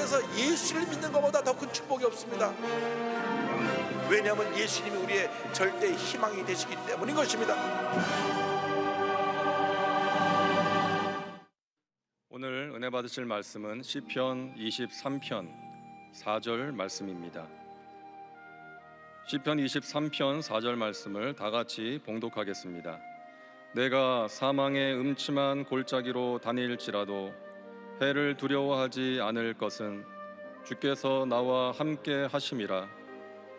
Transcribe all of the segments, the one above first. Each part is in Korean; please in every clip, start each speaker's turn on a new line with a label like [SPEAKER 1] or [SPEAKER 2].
[SPEAKER 1] 세상에서 예수를 믿는 것보다 더 큰 축복이 없습니다. 왜냐하면 예수님이 우리의 절대 희망이 되시기 때문인 것입니다.
[SPEAKER 2] 오늘 은혜 받으실 말씀은 시편 23편 4절 말씀입니다. 시편 23편 4절 말씀을 다 같이 봉독하겠습니다. 내가 사망의 음침한 골짜기로 다닐지라도 해를 두려워하지 않을 것은 주께서 나와 함께 하심이라.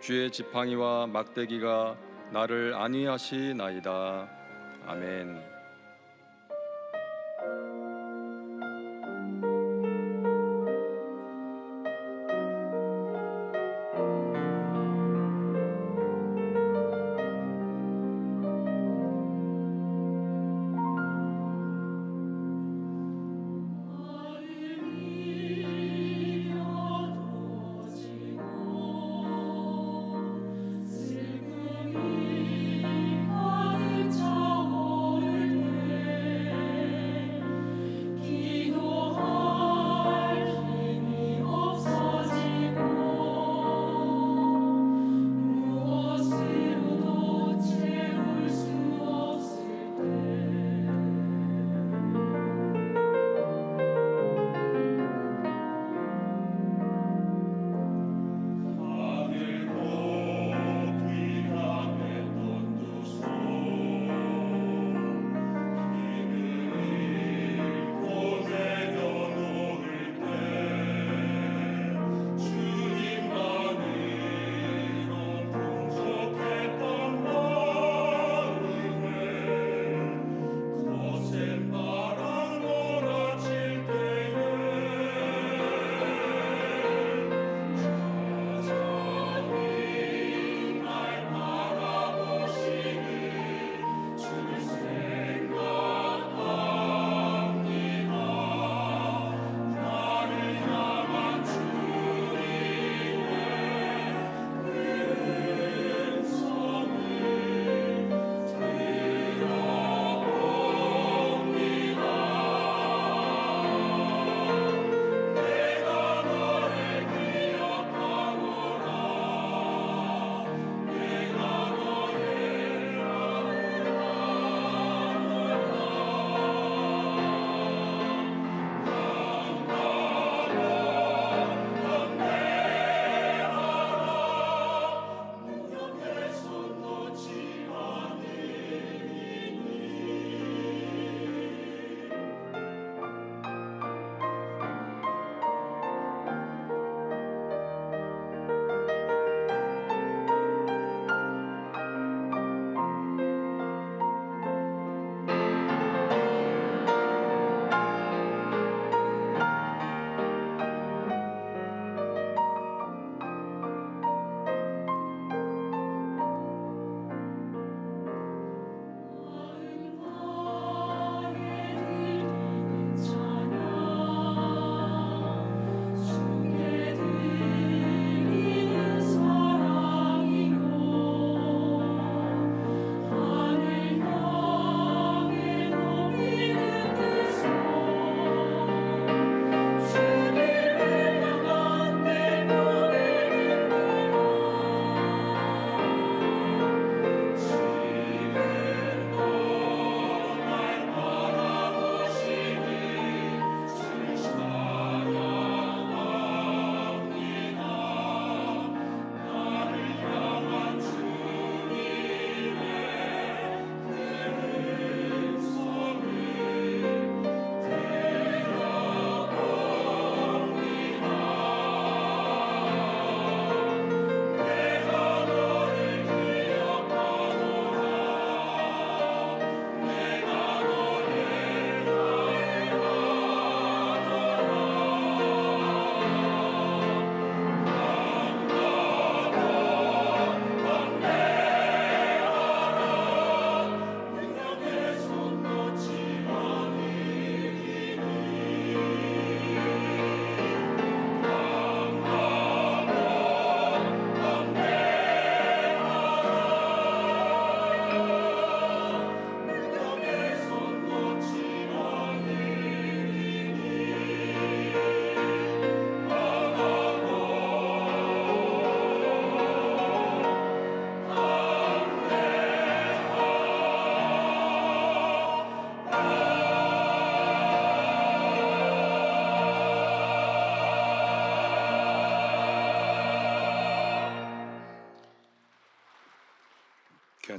[SPEAKER 2] 주의 지팡이와 막대기가 나를 안위하시나이다. 아멘.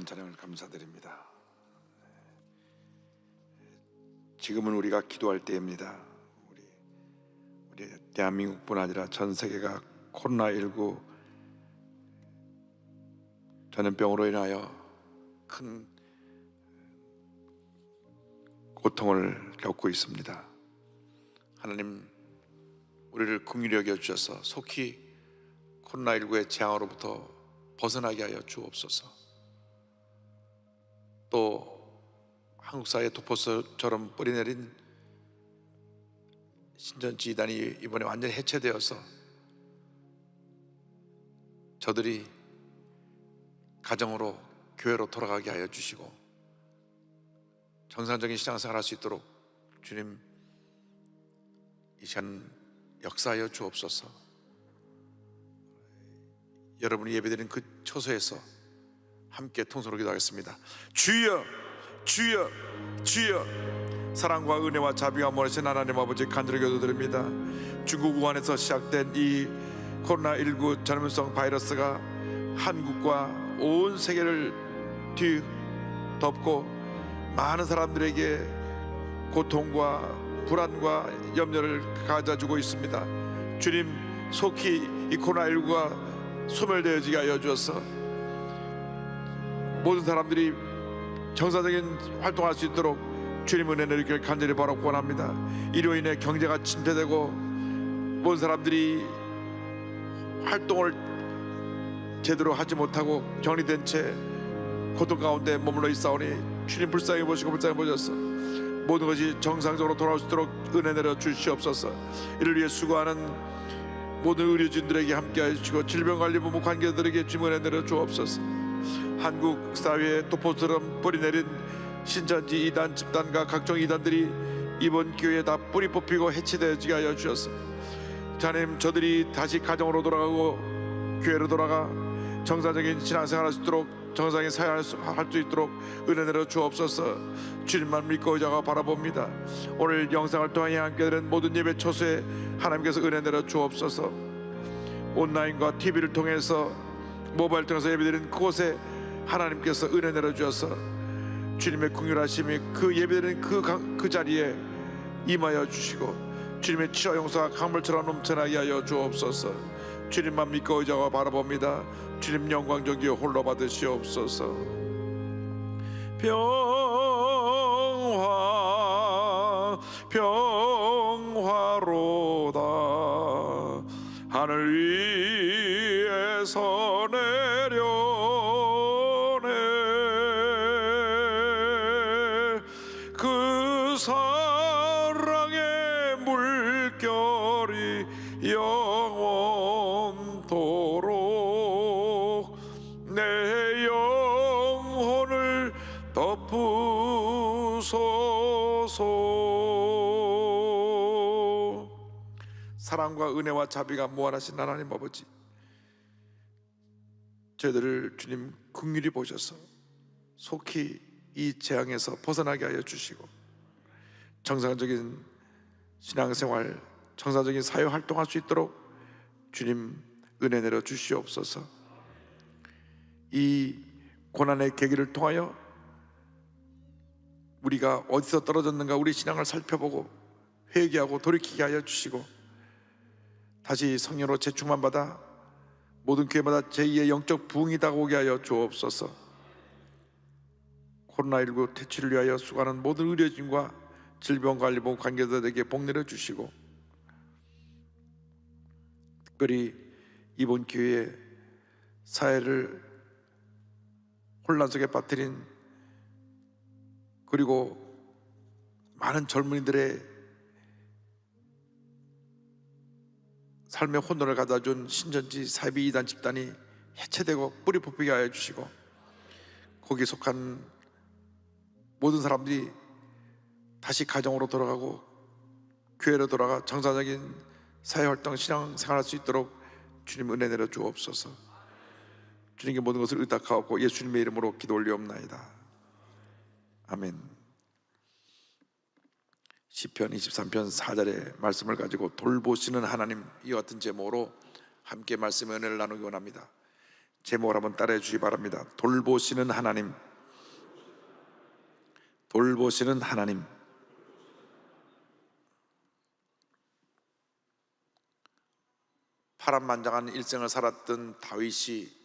[SPEAKER 1] 귀한 찬양을 감사드립니다. 지금은 우리가 기도할 때입니다. 우리 대한민국뿐 아니라 전 세계가 코로나19 전염병으로 인하여 큰 고통을 겪고 있습니다. 하나님, 우리를 긍휼히 여겨 주셔서 속히 코로나19의 재앙으로부터 벗어나게 하여 주옵소서. 또 한국 사회에 도포처럼 뿌리내린 신천지 이단이 이번에 완전히 해체되어서 저들이 가정으로 교회로 돌아가게 하여 주시고 정상적인 신앙생활 할 수 있도록 주님 이 시간 역사하여 주옵소서. 여러분이 예배드린 그 처소에서 함께 통성으로 기도하겠습니다. 주여, 주여, 주여. 사랑과 은혜와 자비가 모르신 하나님 아버지, 간절히 기도드립니다. 중국 우한에서 시작된 이 코로나19 전염성 바이러스가 한국과 온 세계를 뒤덮고 많은 사람들에게 고통과 불안과 염려를 가져주고 있습니다. 주님, 속히 이 코로나19가 소멸되어지게 하여 주어서 모든 사람들이 정상적인 활동할 수 있도록 주님 은혜 내리길 간절히 바라고 원합니다. 이로 인해 경제가 침체되고 모든 사람들이 활동을 제대로 하지 못하고 격리된 채 고통 가운데 머물러 있사오니 주님 불쌍히 보시고 불쌍히 보셔서 모든 것이 정상적으로 돌아올 수 있도록 은혜 내려 주시옵소서. 이를 위해 수고하는 모든 의료진들에게 함께하여 주시고 질병관리본부 관계자들에게 주님 은혜 내려 주옵소서. 한국 사회에 도포처럼 뿌리내린 신천지 이단 집단과 각종 이단들이 이번 기회에 다 뿌리 뽑히고 해체되어지게 하여 주셔서 하나님, 저들이 다시 가정으로 돌아가고 교회로 돌아가 정상적인 신앙생활 할 수 있도록 정상적인 사회할 수 있도록 은혜 내려 주옵소서. 주님만 믿고 의자가 바라봅니다. 오늘 영상을 통해 함께 드린 모든 예배 초소에 하나님께서 은혜 내려 주옵소서. 온라인과 TV를 통해서 모바일 통해서 예배드린 그곳에 하나님께서 은혜 내려 주셔서 주님의 긍휼하심이 그 예배드린 그 자리에 임하여 주시고 주님의 치료 용서가 강물처럼 넘쳐나게 하여 주옵소서. 주님만 믿고 의자가 바라봅니다. 주님 영광 존귀 홀로 받으시옵소서. 평화 평화로다. 하늘 위에서 내려오네. 그 사랑의 물결이 영원토록 내 영혼을 덮으소서. 사랑과 은혜와 자비가 무한하신 하나님 아버지, 저희들을 주님 긍휼히 보셔서 속히 이 재앙에서 벗어나게 하여 주시고 정상적인 신앙생활, 정상적인 사회활동할 수 있도록 주님 은혜 내려 주시옵소서. 이 고난의 계기를 통하여 우리가 어디서 떨어졌는가 우리 신앙을 살펴보고 회개하고 돌이키게 하여 주시고 다시 성령으로 재충만 받아 모든 교회마다 제2의 영적 부흥이 다가오게 하여 주옵소서. 코로나19 퇴치를 위하여 수고하는 모든 의료진과 질병관리본부 관계자들에게 복 내려 주시고 특별히 이번 기회에 사회를 혼란 속에 빠뜨린 그리고 많은 젊은이들의 삶의 혼돈을 가져준 신천지 사이비 이단 집단이 해체되고 뿌리 뽑히게 하여 주시고 거기에 속한 모든 사람들이 다시 가정으로 돌아가고 교회로 돌아가 정상적인 사회활동, 신앙생활 할 수 있도록 주님 은혜 내려 주옵소서. 주님께 모든 것을 의탁하옵고 예수님의 이름으로 기도 올리옵나이다. 아멘. 시편 23편 4절의 말씀을 가지고 돌보시는 하나님, 이와 같은 제목으로 함께 말씀의 은혜를 나누기 원합니다. 제목을 한번 따라해 주시기 바랍니다. 돌보시는 하나님. 돌보시는 하나님. 파란만장한 일생을 살았던 다윗이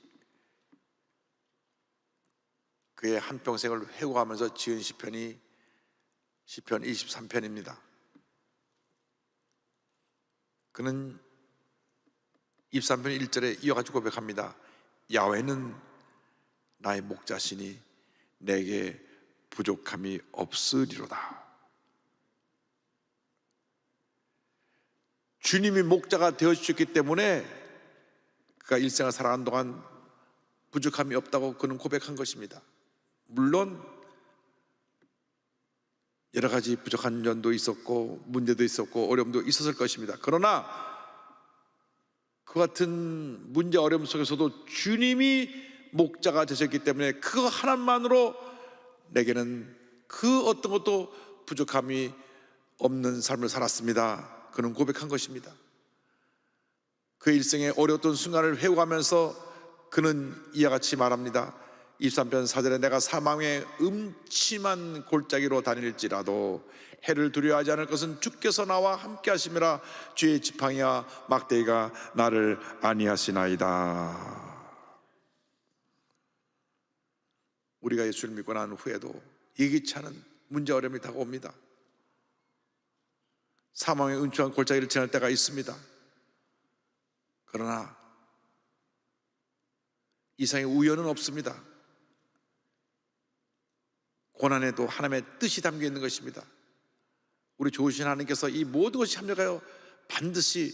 [SPEAKER 1] 그의 한평생을 회고하면서 지은 시편이 시편 23편입니다. 그는 23편 1절에 이어가지고 고백합니다. 야훼는 나의 목자시니 내게 부족함이 없으리로다. 주님이 목자가 되어주셨기 때문에 그가 일생을 살아가는 동안 부족함이 없다고 그는 고백한 것입니다. 물론 여러 가지 부족한 면도 있었고 문제도 있었고 어려움도 있었을 것입니다. 그러나 그 같은 문제 어려움 속에서도 주님이 목자가 되셨기 때문에 그 하나만으로 내게는 그 어떤 것도 부족함이 없는 삶을 살았습니다. 그는 고백한 것입니다. 그 일생의 어려웠던 순간을 회고하면서 그는 이와 같이 말합니다. 23편 4절에 내가 사망의 음침한 골짜기로 다닐지라도 해를 두려워하지 않을 것은 주께서 나와 함께 하심이라. 주의 지팡이와 막대기가 나를 안위하시나이다. 우리가 예수를 믿고 난 후에도 예기치 않은 문제 어려움이 다가옵니다. 사망의 음침한 골짜기를 지날 때가 있습니다. 그러나 이상의 우연은 없습니다. 고난에도 하나님의 뜻이 담겨 있는 것입니다. 우리 좋으신 하나님께서 이 모든 것이 합력하여 반드시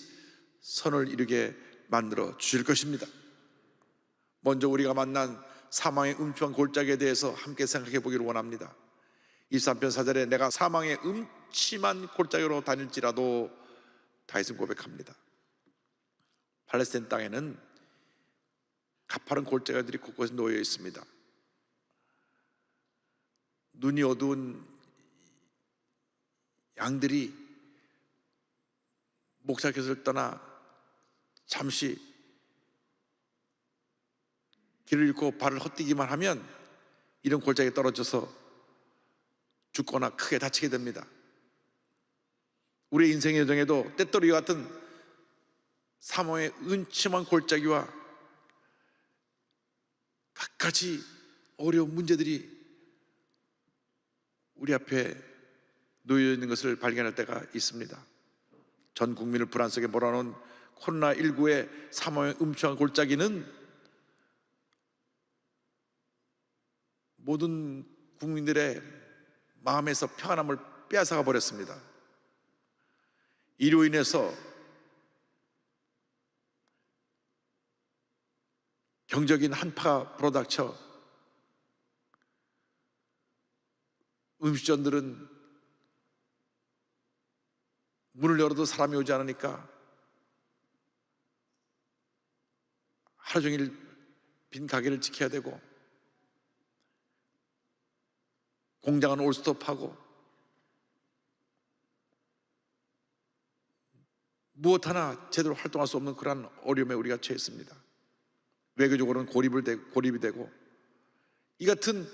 [SPEAKER 1] 선을 이루게 만들어 주실 것입니다. 먼저 우리가 만난 사망의 음침한 골짜기에 대해서 함께 생각해 보기를 원합니다. 23편 4절에 내가 사망의 음침한 골짜기로 다닐지라도 다윗은 고백합니다. 팔레스타인 땅에는 가파른 골짜기들이 곳곳에 놓여 있습니다. 눈이 어두운 양들이 목자곁을 떠나 잠시 길을 잃고 발을 헛디기만 하면 이런 골짜기에 떨어져서 죽거나 크게 다치게 됩니다. 우리의 인생의 여정에도 때때로 이와 같은 사망의 음침한 골짜기와 갖가지 어려운 문제들이 우리 앞에 놓여 있는 것을 발견할 때가 있습니다. 전 국민을 불안 속에 몰아넣은 코로나19의 사망의 음침한 골짜기는 모든 국민들의 마음에서 평안함을 빼앗아가 버렸습니다. 이로 인해서 경적인 한파가 불어닥쳐 음식점들은 문을 열어도 사람이 오지 않으니까 하루 종일 빈 가게를 지켜야 되고, 공장은 올스톱하고 무엇 하나 제대로 활동할 수 없는 그러한 어려움에 우리가 처했습니다. 외교적으로는 고립이 되고, 이 같은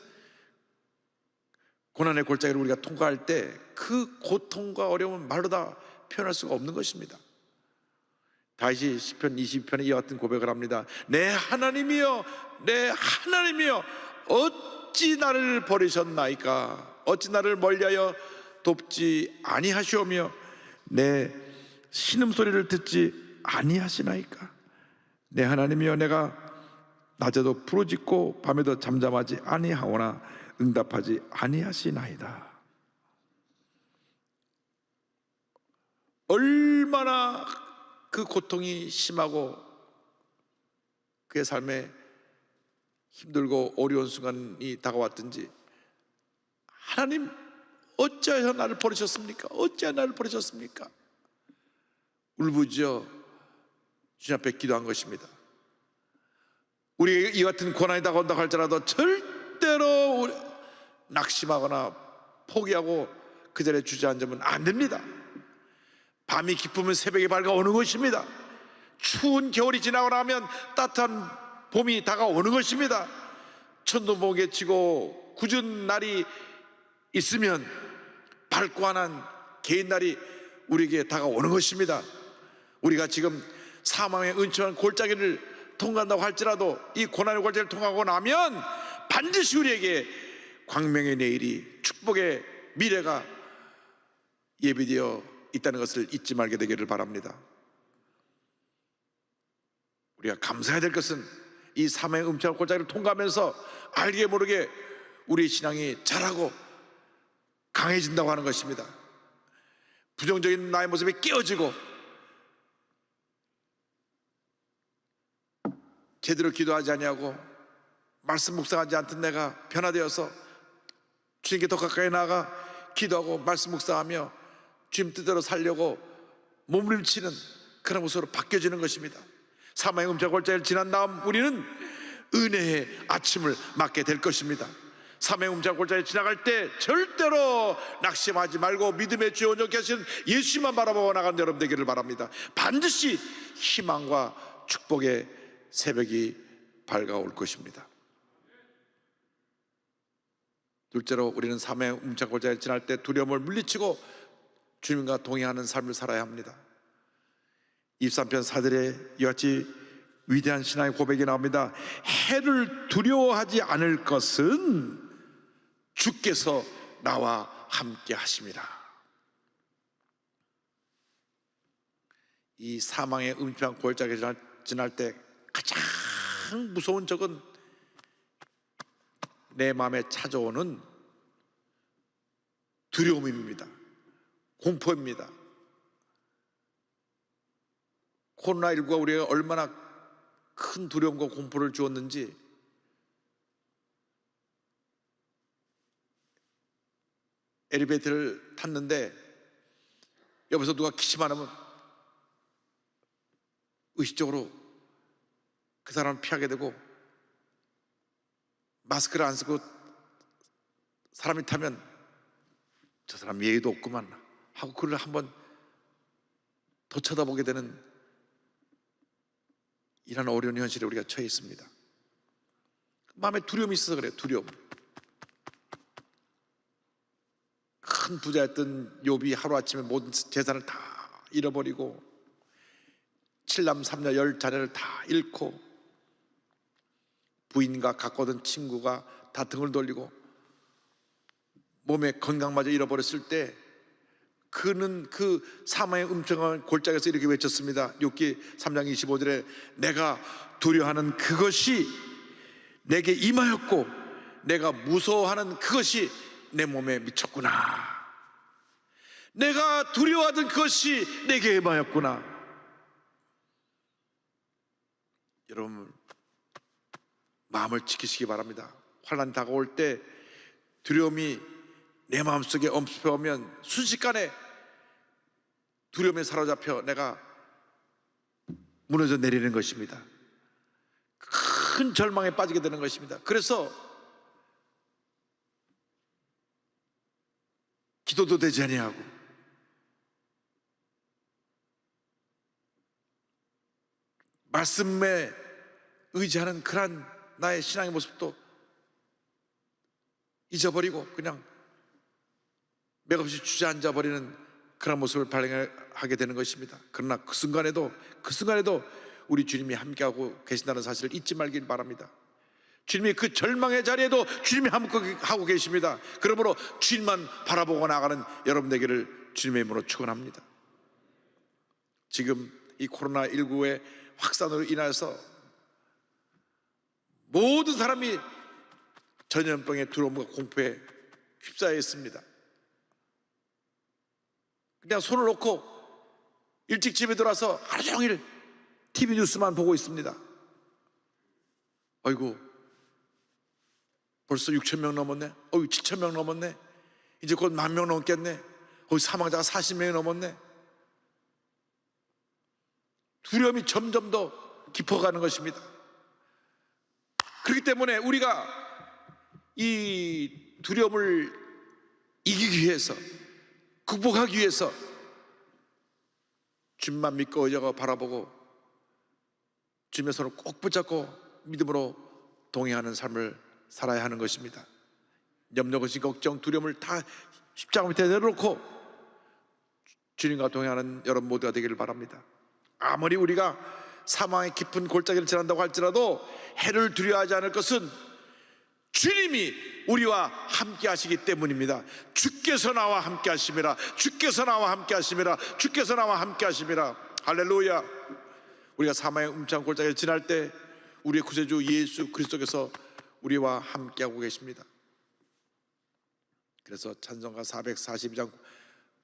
[SPEAKER 1] 고난의 골짜기를 우리가 통과할 때 그 고통과 어려움은 말로 다 표현할 수가 없는 것입니다. 다윗이 시편 20편에 이와 같은 고백을 합니다. 내 하나님이여, 내 하나님이여, 어찌 나를 버리셨나이까? 어찌 나를 멀리하여 돕지 아니하시오며 내 신음소리를 듣지 아니하시나이까? 내 하나님이여, 내가 낮에도 부르짖고 밤에도 잠잠하지 아니하오나 응답하지 아니하시나이다. 얼마나 그 고통이 심하고 그의 삶에 힘들고 어려운 순간이 다가왔든지, 하나님 어찌하여 나를 버리셨습니까? 어찌하여 나를 버리셨습니까? 울부짖어 주님 앞에 기도한 것입니다. 우리에게 이 같은 고난이 다가온다고 할지라도 절대로 낙심하거나 포기하고 그 자리에 주저앉으면 안 됩니다. 밤이 깊으면 새벽이 밝아오는 것입니다. 추운 겨울이 지나고 나면 따뜻한 봄이 다가오는 것입니다. 천둥번개 치고 굳은 날이 있으면 밝고 환한 개인 날이 우리에게 다가오는 것입니다. 우리가 지금 사망의 은총한 골짜기를 통과한다고 할지라도 이 고난의 골짜기를 통과하고 나면 반드시 우리에게 광명의 내일이, 축복의 미래가 예비되어 있다는 것을 잊지 말게 되기를 바랍니다. 우리가 감사해야 될 것은 이 사망의 음침한 골짜기를 통과하면서 알게 모르게 우리 신앙이 자라고 강해진다고 하는 것입니다. 부정적인 나의 모습이 깨어지고 제대로 기도하지 아니하고 말씀 묵상하지 않던 내가 변화되어서 주님께 더 가까이 나아가 기도하고 말씀 묵상하며 주님 뜻대로 살려고 몸부림치는 그런 모습으로 바뀌어지는 것입니다. 사망의 음침한 골짜기를 지난 다음 우리는 은혜의 아침을 맞게 될 것입니다. 사망의 음침한 골짜기를 지나갈 때 절대로 낙심하지 말고 믿음의 주여 온전케 하시는 예수만 바라보고 나가는 여러분 되기를 바랍니다. 반드시 희망과 축복의 새벽이 밝아올 것입니다. 둘째로, 우리는 사망의 음침한 골짜기를 지날 때 두려움을 물리치고 주님과 동행하는 삶을 살아야 합니다. 23편 4절에 이와 같이 위대한 신앙의 고백이 나옵니다. 해를 두려워하지 않을 것은 주께서 나와 함께 하심이라. 이 사망의 음침한 골짜기를 지날 때 가장 무서운 적은 내 마음에 찾아오는 두려움입니다. 공포입니다. 코로나19가 우리가 얼마나 큰 두려움과 공포를 주었는지 엘리베이터를 탔는데 옆에서 누가 기침하면 의식적으로 그 사람을 피하게 되고, 마스크를 안 쓰고 사람이 타면 저 사람 예의도 없구만 하고 그를 한번 더 쳐다보게 되는 이런 어려운 현실에 우리가 처해 있습니다. 마음에 두려움이 있어서 그래요. 두려움. 큰 부자였던 욥이 하루아침에 모든 재산을 다 잃어버리고 7남 3녀 10자녀를 다 잃고 부인과 가까웠던 친구가 다 등을 돌리고 몸의 건강마저 잃어버렸을 때 그는 그 사망의 음침한 골짜기에서 이렇게 외쳤습니다. 욥기 3장 25절에 내가 두려워하는 그것이 내게 임하였고 내가 무서워하는 그것이 내 몸에 미쳤구나. 내가 두려워하던 그것이 내게 임하였구나. 여러분, 마음을 지키시기 바랍니다. 환난 다가올 때 두려움이 내 마음속에 엄습해오면 순식간에 두려움에 사로잡혀 내가 무너져 내리는 것입니다. 큰 절망에 빠지게 되는 것입니다. 그래서 기도도 되지 아니하고 말씀에 의지하는 그러한 나의 신앙의 모습도 잊어버리고 그냥 맥없이 주저앉아 버리는 그런 모습을 발견하게 되는 것입니다. 그러나 그 순간에도 우리 주님이 함께하고 계신다는 사실을 잊지 말길 바랍니다. 주님이 그 절망의 자리에도 주님이 함께하고 계십니다. 그러므로 주님만 바라보고 나가는 여러분 되기를 주님의 이름으로 축원합니다. 지금 이 코로나19의 확산으로 인해서 모든 사람이 전염병의 두려움과 공포에 휩싸여 있습니다. 그냥 손을 놓고 일찍 집에 들어와서 하루 종일 TV 뉴스만 보고 있습니다. 아이고, 벌써 6,000명 넘었네. 7,000명 넘었네. 이제 곧 10,000명 넘겠네. 사망자가 40명이 넘었네. 두려움이 점점 더 깊어가는 것입니다. 그렇기 때문에 우리가 이 두려움을 이기기 위해서, 극복하기 위해서 주님만 믿고 의지하고 바라보고 주님의 손을 꼭 붙잡고 믿음으로 동행하는 삶을 살아야 하는 것입니다. 염려, 근심, 걱정, 두려움을 다 십자가 밑에 내려놓고 주님과 동행하는 여러분 모두가 되기를 바랍니다. 아무리 우리가 사망의 깊은 골짜기를 지난다고 할지라도 해를 두려워하지 않을 것은 주님이 우리와 함께 하시기 때문입니다. 주께서 나와 함께 하심이라, 주께서 나와 함께 하심이라, 주께서 나와 함께 하심이라. 할렐루야. 우리가 사망의 음침한 골짜기를 지날 때 우리의 구세주 예수 그리스도께서 우리와 함께하고 계십니다. 그래서 찬송가 442장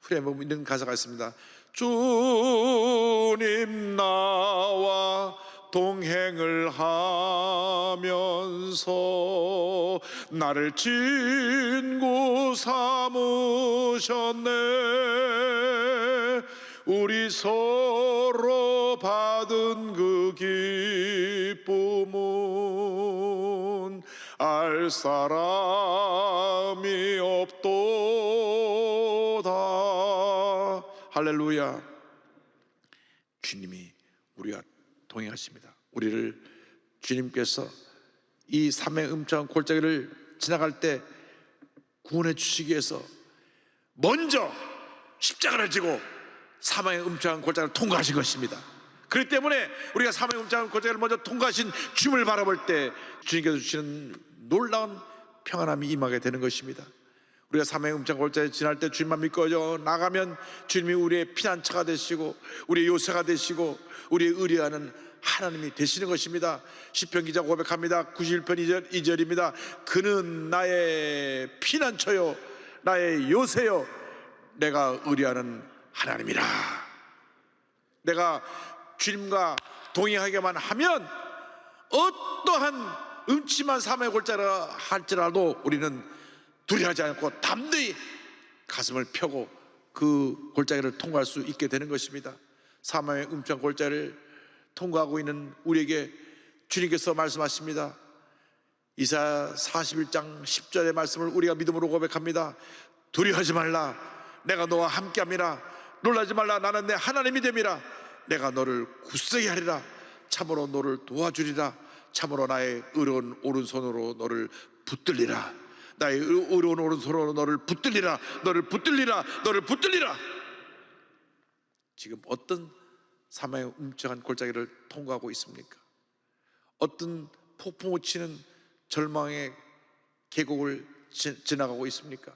[SPEAKER 1] 후렴에 있는 가사가 있습니다. 주님 나와 동행을 하면서 나를 친구 삼으셨네. 우리 서로 받은 그 기쁨은 알 사람이 없도다. 할렐루야. 주님이 우리와 동행하십니다. 우리를 주님께서 이 삶의 음침한 골짜기를 지나갈 때 구원해 주시기 위해서 먼저 십자가를 지고 사망의 음침한 골짜기를 통과하신 것입니다. 그렇기 때문에 우리가 사망의 음침한 골짜기를 먼저 통과하신 주님을 바라볼 때 주님께서 주시는 놀라운 평안함이 임하게 되는 것입니다. 우리가 사망의 음침한 골짜기를 지날 때 주님만 믿고 나가면 주님이 우리의 피난처가 되시고 우리의 요새가 되시고 우리의 의뢰하는 하나님이 되시는 것입니다. 시편 기자가 고백합니다. 91편 2절입니다. 그는 나의 피난처요 나의 요새요 내가 의뢰하는 하나님이라. 내가 주님과 동행하게만 하면 어떠한 음침한 사망의 골짜기라 할지라도 우리는 두려워하지 않고 담대히 가슴을 펴고 그 골짜기를 통과할 수 있게 되는 것입니다. 사망의 음침한 골짜기를 통과하고 있는 우리에게 주님께서 말씀하십니다. 이사야 41장 10절의 말씀을 우리가 믿음으로 고백합니다. 두려워하지 말라, 내가 너와 함께함이라. 놀라지 말라, 나는 내 하나님이 됨이라. 내가 너를 굳세게 하리라. 참으로 너를 도와주리라. 참으로 나의 의로운 오른손으로 너를 붙들리라. 나의 의로운 오른손으로 너를 붙들리라. 너를 붙들리라. 너를 붙들리라. 지금 어떤 사망의 음침한 골짜기를 통과하고 있습니까? 어떤 폭풍우 치는 절망의 계곡을 지나가고 있습니까?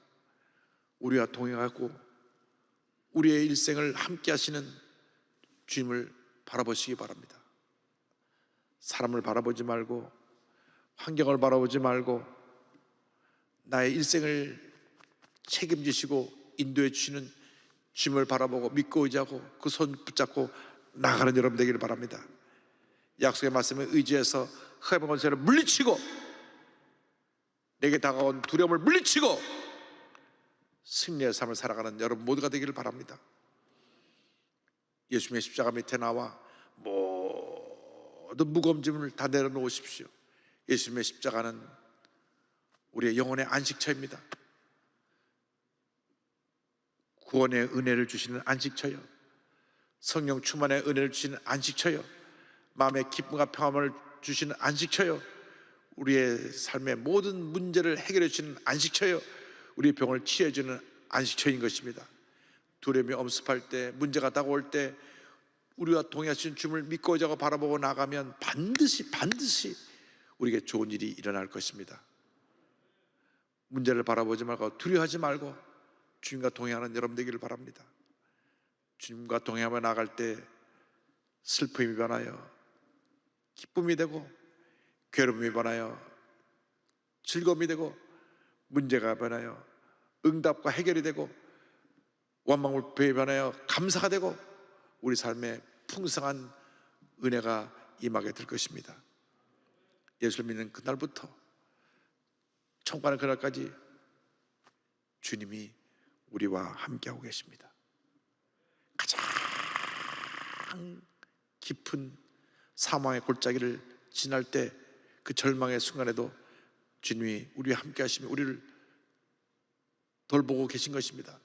[SPEAKER 1] 우리와 동행하고 우리의 일생을 함께 하시는 주님을 바라보시기 바랍니다. 사람을 바라보지 말고 환경을 바라보지 말고 나의 일생을 책임지시고 인도해 주시는 주님을 바라보고 믿고 의지하고 그 손 붙잡고 나가는 여러분 되기를 바랍니다. 약속의 말씀에 의지해서 흑암의 권세를 물리치고 내게 다가온 두려움을 물리치고 승리의 삶을 살아가는 여러분 모두가 되기를 바랍니다. 예수님의 십자가 밑에 나와 모든 무거운 짐을 다 내려놓으십시오. 예수님의 십자가는 우리의 영혼의 안식처입니다. 구원의 은혜를 주시는 안식처요, 성령 충만의 은혜를 주시는 안식처요, 마음의 기쁨과 평안을 주시는 안식처요, 우리의 삶의 모든 문제를 해결해 주시는 안식처요, 우리의 병을 치유해 주는 안식처인 것입니다. 두려움이 엄습할 때, 문제가 다가올 때 우리와 동행하신 주님을 믿고 의지하고 바라보고 나가면 반드시 우리에게 좋은 일이 일어날 것입니다. 문제를 바라보지 말고 두려워하지 말고 주님과 동행하는 여러분 되기를 바랍니다. 주님과 동행하며 나갈 때 슬픔이 변하여 기쁨이 되고, 괴로움이 변하여 즐거움이 되고, 문제가 변하여 응답과 해결이 되고, 원망불평이 변하여 감사가 되고, 우리 삶에 풍성한 은혜가 임하게 될 것입니다. 예수를 믿는 그날부터 천국 가는 그날까지 주님이 우리와 함께하고 계십니다. 가장 깊은 사망의 골짜기를 지날 때 그 절망의 순간에도 주님이 우리와 함께 하시며 우리를 돌보고 계신 것입니다.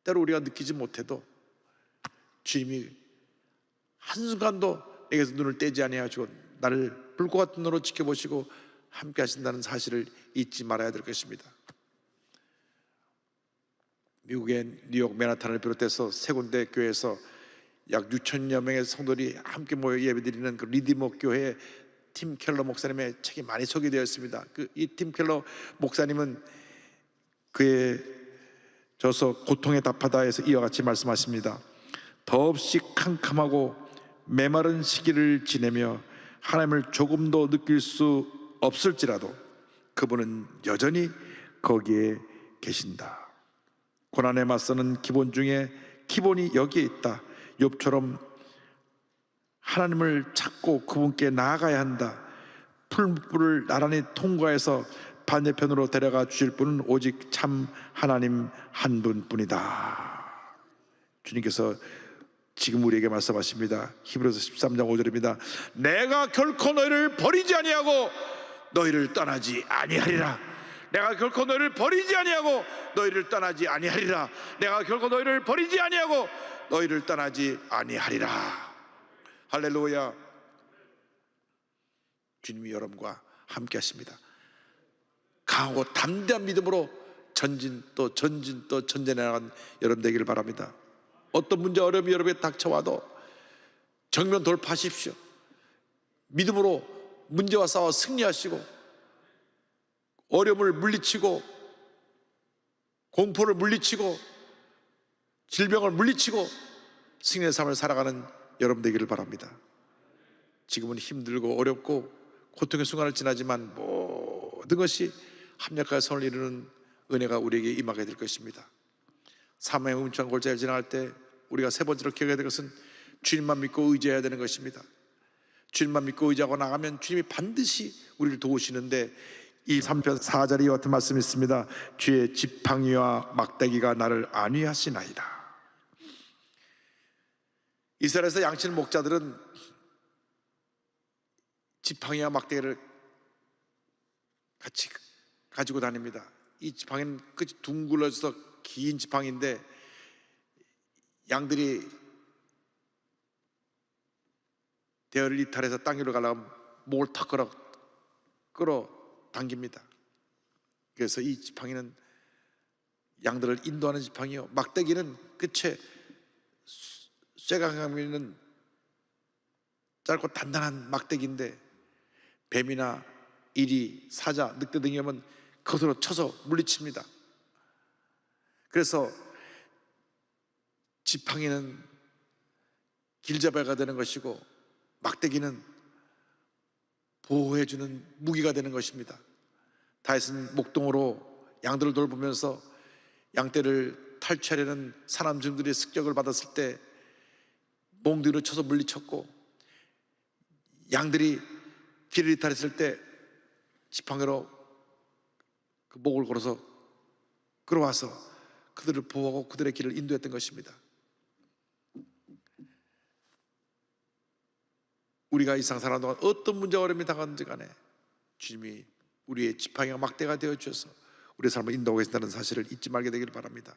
[SPEAKER 1] 때로 우리가 느끼지 못해도 주님이 한순간도 내게서 눈을 떼지 아니하시고 나를 불과 같은 눈으로 지켜보시고 함께 하신다는 사실을 잊지 말아야 될 것입니다. 미국의 뉴욕 맨하탄을 비롯해서 세 군데 교회에서 약 6천여 명의 성도들이 함께 모여 예배드리는 그 리디머 교회의 팀 켈러 목사님의 책이 많이 소개되어 있습니다. 이 팀 켈러 목사님은 그의 저서 고통에 답하다에서 이와 같이 말씀하십니다. 더없이 캄캄하고 메마른 시기를 지내며 하나님을 조금도 느낄 수 없을지라도 그분은 여전히 거기에 계신다. 고난에 맞서는 기본 중에 기본이 여기에 있다. 욥처럼 하나님을 찾고 그분께 나아가야 한다. 풀무불을 나란히 통과해서 반대편으로 데려가 주실 분은 오직 참 하나님 한 분뿐이다. 주님께서 지금 우리에게 말씀하십니다. 히브리서 13장 5절입니다. 내가 결코 너희를 버리지 아니하고 너희를 떠나지 아니하리라. 내가 결코 너희를 버리지 아니하고 너희를 떠나지 아니하리라. 내가 결코 너희를 버리지 아니하고 너희를 떠나지 아니하리라. 할렐루야. 주님이 여러분과 함께 하십니다. 강하고 담대한 믿음으로 전진 또 전진해 나간 여러분 되기를 바랍니다. 어떤 문제 어려움이 여러분에게 닥쳐와도 정면 돌파하십시오. 믿음으로 문제와 싸워 승리하시고 어려움을 물리치고 공포를 물리치고 질병을 물리치고 승리의 삶을 살아가는 여러분 되기를 바랍니다. 지금은 힘들고 어렵고 고통의 순간을 지나지만 모든 것이 합력하여 선을 이루는 은혜가 우리에게 임하게 될 것입니다. 사망의 음침한 골짜기를 지나갈 때 우리가 세 번째로 기억해야 될 것은 주님만 믿고 의지해야 되는 것입니다. 주님만 믿고 의지하고 나가면 주님이 반드시 우리를 도우시는데, 이 3편 4절에 이와 같은 말씀이 있습니다. 주의 지팡이와 막대기가 나를 안위하시나이다. 이스라엘에서 양치는 목자들은 지팡이와 막대기를 같이 가지고 다닙니다. 이 지팡이는 끝이 둥글어져서 긴 지팡이인데 양들이 대열을 이탈해서 땅 위로 가려면 목을 탁 끌어 당깁니다. 그래서 이 지팡이는 양들을 인도하는 지팡이요, 막대기는 끝에 쇠가 감기는 짧고 단단한 막대기인데 뱀이나 이리, 사자, 늑대 등이 오면 그것으로 쳐서 물리칩니다. 그래서 지팡이는 길잡이가 되는 것이고 막대기는 보호해주는 무기가 되는 것입니다. 다윗은 목동으로 양들을 돌보면서 양떼를 탈취하려는 사람들의 습격을 받았을 때 몽둥이로 쳐서 물리쳤고, 양들이 길을 이탈했을 때 지팡이로 그 목을 걸어서 끌어와서 그들을 보호하고 그들의 길을 인도했던 것입니다. 우리가 이 세상 사는 동안 어떤 문제와 어려움이 당하는지 간에 주님이 우리의 지팡이와 막대가 되어 주셔서 우리의 삶을 인도하고 계신다는 사실을 잊지 말게 되기를 바랍니다.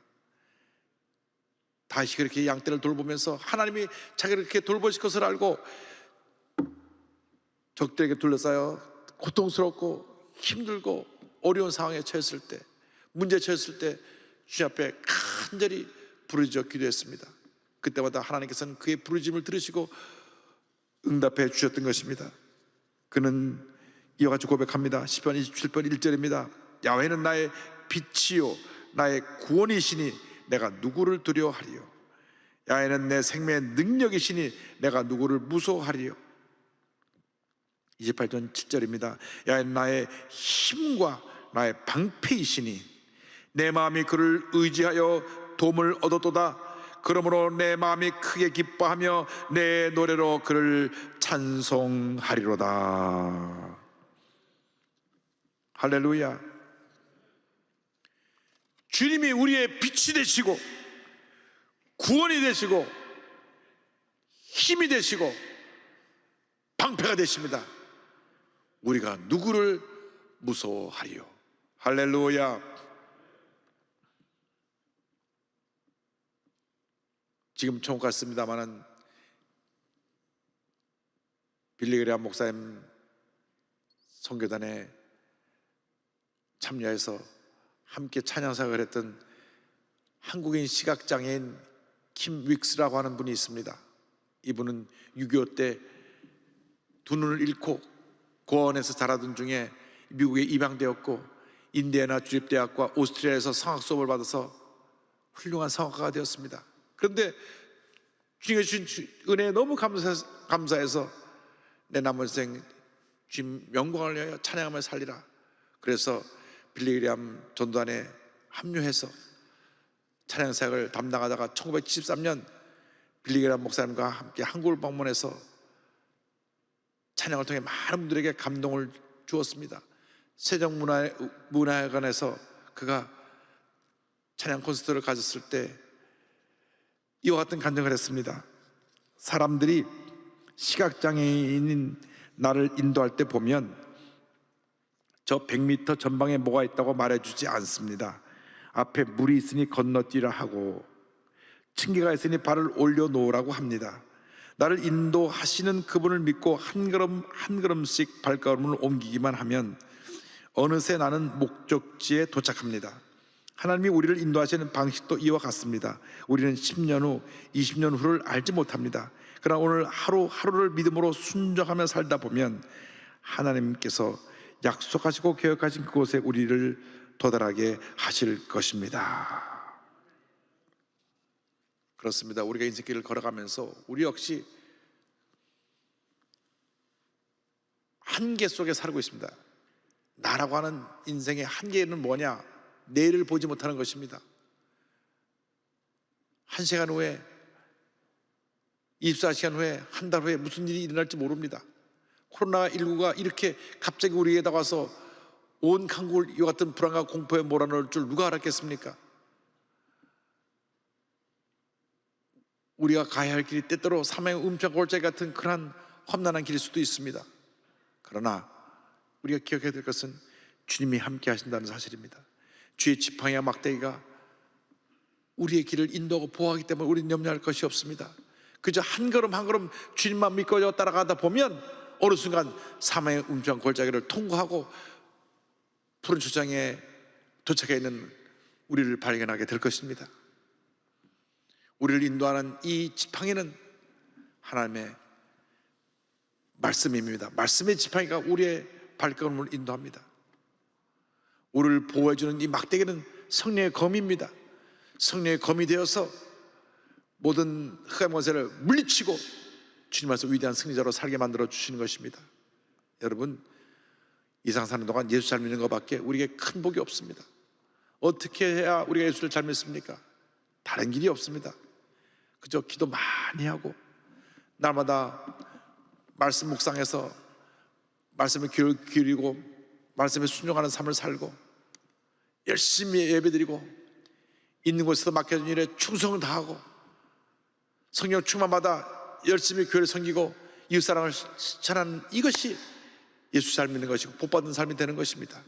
[SPEAKER 1] 다시 그렇게 양떼를 돌보면서 하나님이 자기를 그렇게 돌보실 것을 알고 적들에게 둘러싸여 고통스럽고 힘들고 어려운 상황에 처했을 때, 문제에 처했을 때 주님 앞에 간절히 부르짖어 기도했습니다. 그때마다 하나님께서는 그의 부르짖음을 들으시고 응답해 주셨던 것입니다. 그는 이와 같이 고백합니다. 시편 27편 1절입니다. 야훼는 나의 빛이요 나의 구원이시니 내가 누구를 두려워하리요. 야훼는 내 생명의 능력이시니 내가 누구를 무서워하리요. 28편 7절입니다. 야훼는 나의 힘과 나의 방패이시니 내 마음이 그를 의지하여 도움을 얻었도다. 그러므로 내 마음이 크게 기뻐하며 내 노래로 그를 찬송하리로다. 할렐루야. 주님이 우리의 빛이 되시고 구원이 되시고 힘이 되시고 방패가 되십니다. 우리가 누구를 무서워하리요. 할렐루야. 지금 총 같습니다마는 빌리그레암 목사님 선교단에 참여해서 함께 찬양사역을 했던 한국인 시각장애인 킴 윅스라고 하는 분이 있습니다. 이분은 6.25 때 두 눈을 잃고 고아원에서 자라던 중에 미국에 입양되었고 인디애나 주립대학과 오스트리아에서 성악 수업을 받아서 훌륭한 성악가가 되었습니다. 그런데 주님의 주신 은혜에 너무 감사해서 내 남은 생 주님 영광을 위하여 찬양하며 살리라. 그래서 빌리그레암 전도단에 합류해서 찬양 사역을 담당하다가 1973년 빌리그레암 목사님과 함께 한국을 방문해서 찬양을 통해 많은 분들에게 감동을 주었습니다. 세종문화회관에서 그가 찬양 콘서트를 가졌을 때 이와 같은 간증을 했습니다. 사람들이 시각장애인인 나를 인도할 때 보면 저 100m 전방에 뭐가 있다고 말해주지 않습니다. 앞에 물이 있으니 건너뛰라 하고 층계가 있으니 발을 올려놓으라고 합니다. 나를 인도하시는 그분을 믿고 한 걸음 한 걸음씩 발걸음을 옮기기만 하면 어느새 나는 목적지에 도착합니다. 하나님이 우리를 인도하시는 방식도 이와 같습니다. 우리는 10년 후, 20년 후를 알지 못합니다. 그러나 오늘 하루하루를 믿음으로 순종하며 살다 보면 하나님께서 약속하시고 계획하신 그곳에 우리를 도달하게 하실 것입니다. 그렇습니다. 우리가 인생길을 걸어가면서 우리 역시 한계 속에 살고 있습니다. 나라고 하는 인생의 한계는 뭐냐? 내일을 보지 못하는 것입니다. 1시간 후에, 24시간 후에, 한 달 후에 무슨 일이 일어날지 모릅니다. 코로나19가 이렇게 갑자기 우리에다 와서 온 한국을 이와 같은 불안과 공포에 몰아넣을 줄 누가 알았겠습니까? 우리가 가야 할 길이 때때로 사망의 음장골짜기 같은 그러한 험난한 길일 수도 있습니다. 그러나 우리가 기억해야 될 것은 주님이 함께 하신다는 사실입니다. 주의 지팡이와 막대기가 우리의 길을 인도하고 보호하기 때문에 우리는 염려할 것이 없습니다. 그저 한 걸음 한 걸음 주님만 믿고 따라가다 보면 어느 순간 사망의 음장골짜기를 통과하고 푸른 초장에 도착해 있는 우리를 발견하게 될 것입니다. 우리를 인도하는 이 지팡이는 하나님의 말씀입니다. 말씀의 지팡이가 우리의 발걸음을 인도합니다. 우리를 보호해주는 이 막대기는 성령의 검입니다. 성령의 검이 되어서 모든 흑암 권세를 물리치고 주님 앞에서 위대한 승리자로 살게 만들어 주시는 것입니다. 여러분, 이 세상 사는 동안 예수 잘 믿는 것밖에 우리에게 큰 복이 없습니다. 어떻게 해야 우리가 예수를 잘 믿습니까? 다른 길이 없습니다. 그저 기도 많이 하고 날마다 말씀 묵상해서 말씀에 귀를 기울이고 말씀에 순종하는 삶을 살고 열심히 예배드리고 있는 곳에서 맡겨진 일에 충성을 다하고 성령 충만받아 열심히 교회를 섬기고 이웃사랑을 실천하는 이것이 예수 잘 믿는 것이고 복받은 삶이 되는 것입니다.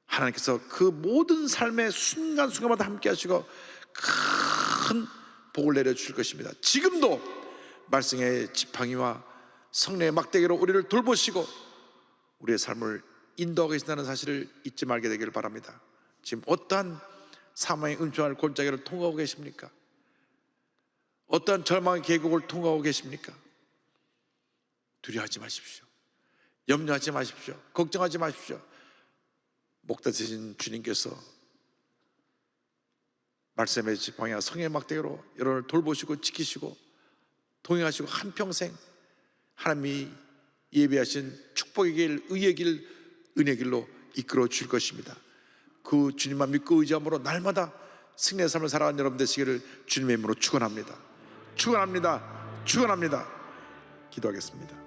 [SPEAKER 1] 하나님께서 그 모든 삶의 순간순간마다 함께 하시고 큰 복을 내려주실 것입니다. 지금도 말씀의 지팡이와 성령의 막대기로 우리를 돌보시고 우리의 삶을 인도하고 계신다는 사실을 잊지 말게 되기를 바랍니다. 지금 어떠한 사망의 음침한 골짜기를 통과하고 계십니까? 어떠한 절망의 계곡을 통과하고 계십니까? 두려워하지 마십시오. 염려하지 마십시오. 걱정하지 마십시오. 목자 되신 주님께서 말씀의 지팡이와 성의 막대기로 여러분을 돌보시고 지키시고 동행하시고 한평생 하나님이 예비하신 축복의 길, 의의 길, 은혜의 길로 이끌어 줄 것입니다. 그 주님만 믿고 의지함으로 날마다 승리의 삶을 살아가는 여러분 되시기를 주님의 이름으로 축원합니다. 축원합니다. 축원합니다. 기도하겠습니다.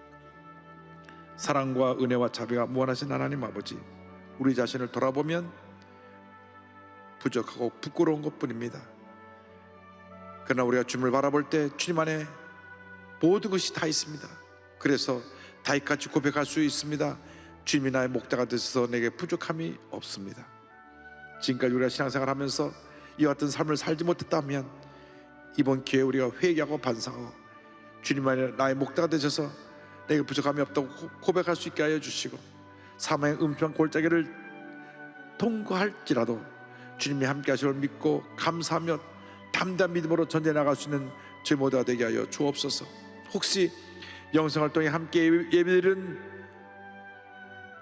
[SPEAKER 1] 사랑과 은혜와 자비가 무한하신 하나님 아버지, 우리 자신을 돌아보면 부족하고 부끄러운 것뿐입니다. 그러나 우리가 주님을 바라볼 때 주님 안에 모든 것이 다 있습니다. 그래서 다윗같이 고백할 수 있습니다. 주님이 나의 목자가 되셔서 내게 부족함이 없습니다. 지금까지 우리가 신앙생활 하면서 이와 같은 삶을 살지 못했다면 이번 기회에 우리가 회개하고 반성하고 주님 안에 나의 목자가 되셔서 내게 부족함이 없다고 고백할 수 있게 하여 주시고, 사망의 음침한 골짜기를 통과할지라도 주님이 함께 하심을 믿고 감사하며 담대한 믿음으로 전진해 나갈 수 있는 저희 모두가 되게 하여 주옵소서. 혹시 영성활동에 함께 예배드리는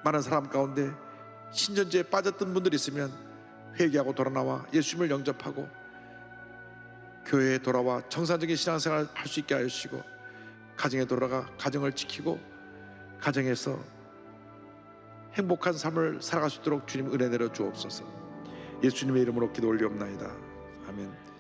[SPEAKER 1] 많은 사람 가운데 신전지에 빠졌던 분들이 있으면 회개하고 돌아나와 예수님을 영접하고 교회에 돌아와 정상적인 신앙생활을 할 수 있게 하여 주시고, 가정에 돌아가 가정을 지키고 가정에서 행복한 삶을 살아갈 수 있도록 주님 은혜 내려 주옵소서. 예수님의 이름으로 기도 올리옵나이다. 아멘.